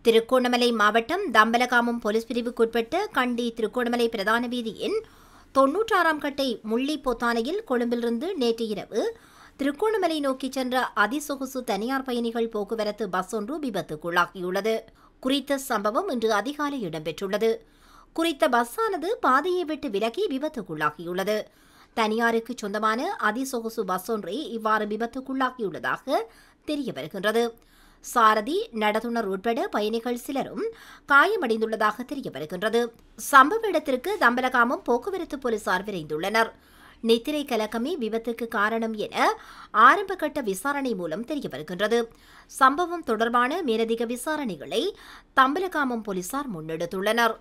திருகோணமலை மாவட்டம் தம்பலகாமம் போலீஸ் பிரிவுக்குட்பட்ட கண்டி திருகோணமலை பிரதான வீதியின் 96ஆம் கட்டை முள்ளி பொத்தானையில் கொழும்பிலிருந்து நேற்று இரவு திருகோணமலை நோக்கி சென்ற அதிசொகுசு தனியார் பயணிகள் போக்குவரத்து பஸ் ஒன்று விபத்துக்குள்ளாகியுள்ளது. குறித்த சம்பவம் இன்று அதிகாலை இடம்பெற்றுள்ளது. குறித்த பஸ்ஸானது பாதையை விட்டு விலகி விபத்துக்குள்ளாகியுள்ளது. தனியாருக்கு சொந்தமான அதிசொகுசு பஸ் ஒன்றே இவ்வாறு விபத்துக்குள்ளாகியுள்ளதாக தெரிய வருகின்றது. சாரதி, நடத்துனர் உட்பட பயணிகள் சிலரும் காயமடைந்துள்ளதாக தெரிய வருகின்றது. சம்பவ இடத்திற்கு தம்பலகாமம் போக்குவரத்து போலீசார் விரைந்துள்ளனர். நித்திரை கலக்கமே விபத்துக்கு காரணம் என ஆரம்பகட்ட விசாரணை மூலம் தெரிய வருகின்றது. சம்பவம் தொடர்பான மேலதிக விசாரணைகளை தம்பலகாமம் போலீசார் முன்னெடுத்துள்ளனர்.